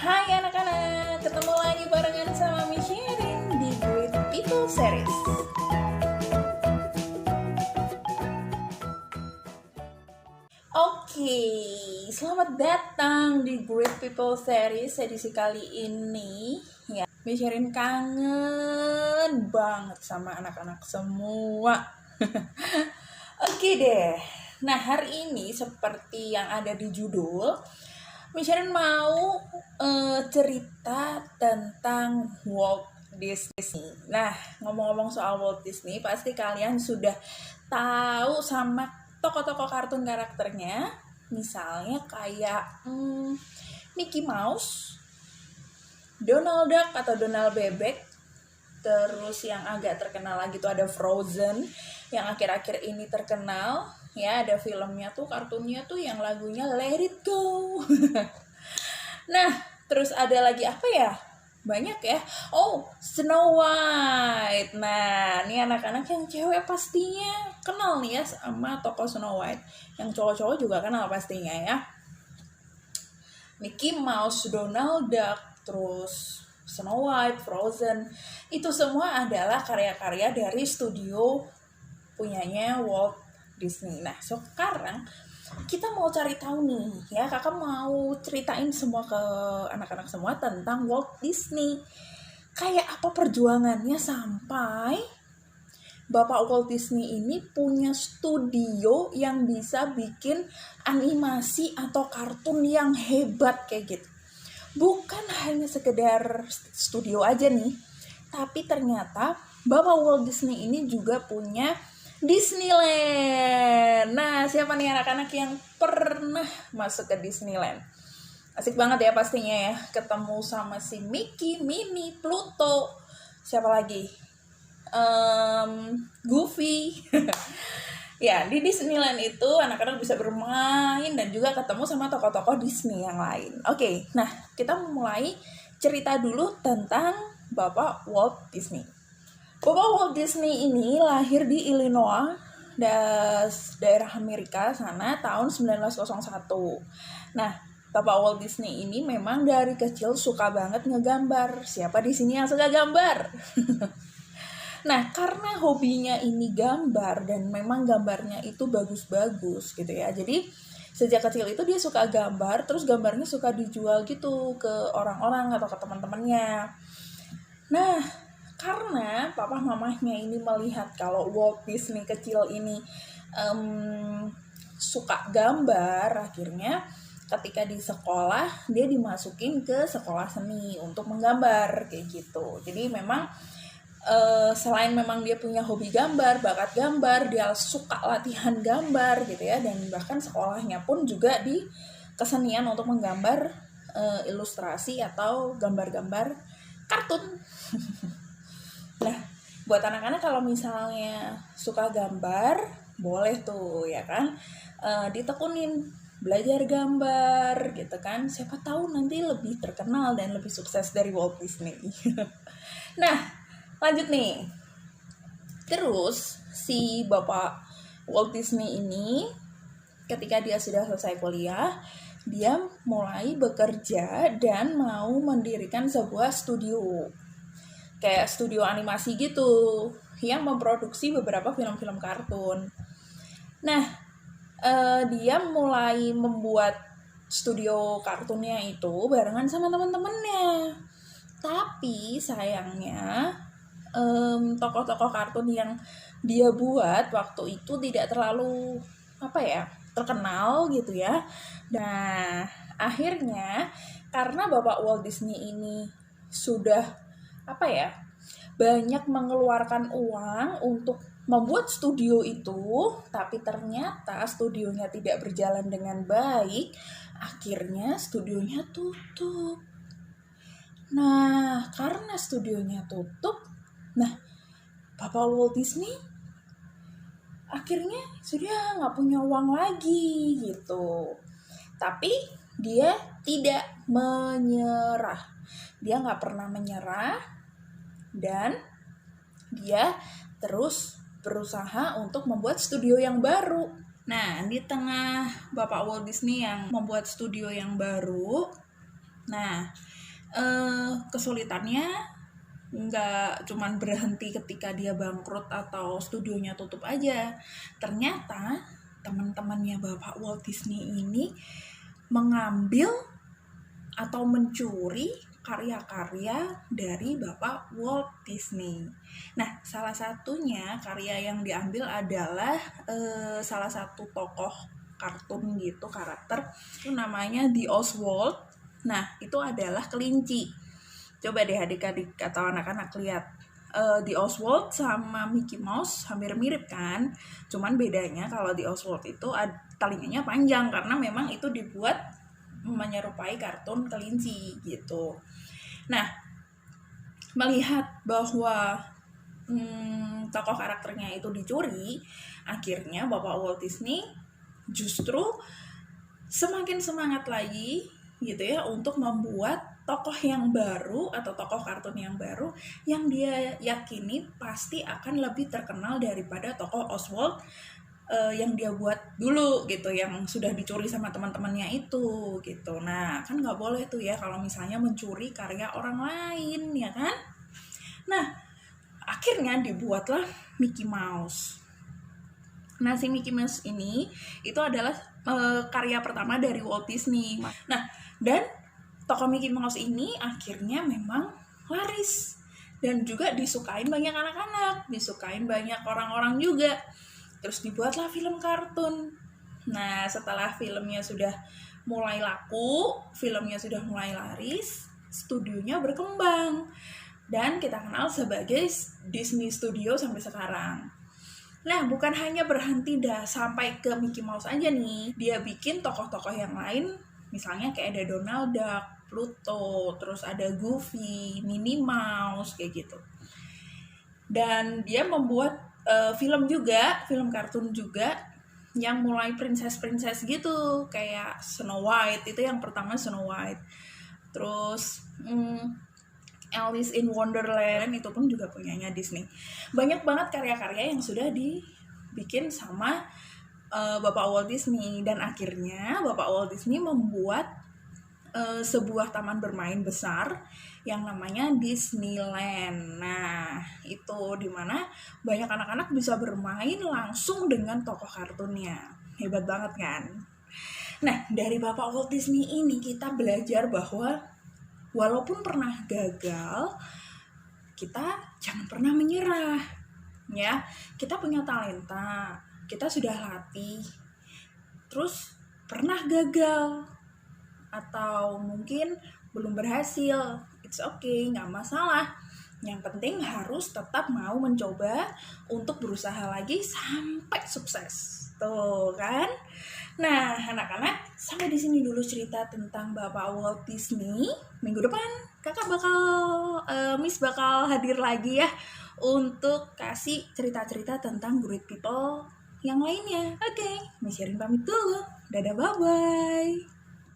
Hai anak-anak, ketemu lagi barengan sama Miss Sherin di Great People Series. Oke, selamat datang di Great People Series edisi kali ini. Ya, Miss Sherin kangen banget sama anak-anak semua. Oke deh, nah hari ini seperti yang ada di judul, Miss Sherin mau cerita tentang Walt Disney. Nah, ngomong-ngomong soal Walt Disney, pasti kalian sudah tahu sama tokoh-tokoh kartun karakternya. Misalnya kayak Mickey Mouse, Donald Duck atau Donald Bebek. Terus yang agak terkenal lagi tuh ada Frozen, yang akhir-akhir ini terkenal. Ya, ada filmnya tuh, kartunnya tuh yang lagunya Let It Go. Nah, terus ada lagi apa ya? Banyak ya. Oh, Snow White. Nah, ini anak-anak yang cewek pastinya kenal nih ya sama tokoh Snow White. Yang cowok-cowok juga kenal pastinya ya. Mickey Mouse, Donald Duck, terus Snow White, Frozen. Itu semua adalah karya-karya dari studio punyanya Walt Disney. Nah, sekarang kita mau cari tahu nih, ya kakak mau ceritain semua ke anak-anak semua tentang Walt Disney. Kayak apa perjuangannya sampai Bapak Walt Disney ini punya studio yang bisa bikin animasi atau kartun yang hebat kayak gitu. Bukan hanya sekedar studio aja nih, tapi ternyata Bapak Walt Disney ini juga punya Disneyland. Nah, siapa nih anak-anak yang pernah masuk ke Disneyland? Asik banget ya pastinya ya, ketemu sama si Mickey, Minnie, Pluto, siapa lagi? Goofy. Ya, di Disneyland itu anak-anak bisa bermain dan juga ketemu sama tokoh-tokoh Disney yang lain. Oke, nah kita mulai cerita dulu tentang Bapak Walt Disney. Bapak Walt Disney ini lahir di Illinois, daerah Amerika sana tahun 1901. Nah, Bapak Walt Disney ini memang dari kecil suka banget ngegambar. Siapa di sini yang suka gambar? Nah, karena hobinya ini gambar dan memang gambarnya itu bagus-bagus gitu ya. Jadi sejak kecil itu dia suka gambar, terus gambarnya suka dijual gitu ke orang-orang atau ke teman-temannya. Nah, karena papa mamahnya ini melihat kalau Walt Disney kecil ini suka gambar, akhirnya ketika di sekolah dia dimasukin ke sekolah seni untuk menggambar kayak gitu. Jadi memang selain memang dia punya hobi gambar, bakat gambar, dia suka latihan gambar gitu ya, dan bahkan sekolahnya pun juga di kesenian untuk menggambar ilustrasi atau gambar-gambar kartun. Nah, buat anak-anak kalau misalnya suka gambar, boleh tuh ya kan, ditekunin belajar gambar gitu kan, siapa tahu nanti lebih terkenal dan lebih sukses dari Walt Disney. Nah, lanjut nih. Terus si Bapak Walt Disney ini ketika dia sudah selesai kuliah, dia mulai bekerja dan mau mendirikan sebuah studio. Kayak studio animasi gitu yang memproduksi beberapa film-film kartun. Nah, dia mulai membuat studio kartunnya itu barengan sama teman-temannya. Tapi sayangnya tokoh-tokoh kartun yang dia buat waktu itu tidak terlalu terkenal gitu ya. Nah, akhirnya karena Bapak Walt Disney ini sudah banyak mengeluarkan uang untuk membuat studio itu, tapi ternyata studionya tidak berjalan dengan baik, akhirnya studionya tutup. Nah, karena studionya tutup, Bapak Walt Disney akhirnya sudah nggak punya uang lagi gitu. Tapi dia tidak menyerah. Dia nggak pernah menyerah dan dia terus berusaha untuk membuat studio yang baru. Nah, di tengah Bapak Walt Disney yang membuat studio yang baru, Nah, kesulitannya nggak cuman berhenti ketika dia bangkrut atau studionya tutup aja. Ternyata teman-temannya Bapak Walt Disney ini mengambil atau mencuri karya-karya dari Bapak Walt Disney. Nah, salah satunya karya yang diambil adalah salah satu tokoh kartun gitu, karakter itu namanya The Oswald. Nah, itu adalah kelinci. Coba deh adik-adik atau anak-anak lihat, The Oswald sama Mickey Mouse hampir mirip kan, cuman bedanya kalau The Oswald itu telinganya panjang karena memang itu dibuat menyerupai kartun kelinci gitu. Nah, melihat bahwa tokoh karakternya itu dicuri, akhirnya Bapak Walt Disney justru semakin semangat lagi gitu ya untuk membuat tokoh yang baru atau tokoh kartun yang baru yang dia yakini pasti akan lebih terkenal daripada tokoh Oswald yang dia buat dulu gitu, yang sudah dicuri sama teman-temannya itu gitu. Nah, kan nggak boleh tuh ya kalau misalnya mencuri karya orang lain, ya kan? Nah, akhirnya dibuatlah Mickey Mouse. Nah, si Mickey Mouse ini itu adalah karya pertama dari Walt Disney. Nah, dan tokoh Mickey Mouse ini akhirnya memang laris dan juga disukain banyak anak-anak, disukain banyak orang-orang juga. Terus dibuatlah film kartun. Nah, setelah filmnya sudah mulai laku, filmnya sudah mulai laris, studionya berkembang. Dan kita kenal sebagai Disney Studio sampai sekarang. Nah, bukan hanya berhenti sampai ke Mickey Mouse aja nih. Dia bikin tokoh-tokoh yang lain, misalnya kayak ada Donald Duck, Pluto, terus ada Goofy, Minnie Mouse, kayak gitu. Dan dia membuat film juga, film kartun juga yang mulai princess gitu, kayak Snow White, itu yang pertama Snow White. Terus Alice in Wonderland itu pun juga punyanya Disney. Banyak banget karya-karya yang sudah dibikin sama Bapak Walt Disney, dan akhirnya Bapak Walt Disney membuat sebuah taman bermain besar yang namanya Disneyland. Nah, itu dimana banyak anak-anak bisa bermain langsung dengan tokoh kartunnya. Hebat banget kan? Nah, dari Bapak Walt Disney ini kita belajar bahwa walaupun pernah gagal, kita jangan pernah menyerah. Ya, kita punya talenta, kita sudah latih, terus pernah gagal, atau mungkin belum berhasil, it's okay, nggak masalah. Yang penting harus tetap mau mencoba untuk berusaha lagi sampai sukses. Tuh kan? Nah, anak-anak, sampai di sini dulu cerita tentang Bapak Walt Disney. Minggu depan Miss bakal hadir lagi ya untuk kasih cerita-cerita tentang great people yang lainnya. Oke, Miss Sherin pamit dulu. Dadah, bye-bye.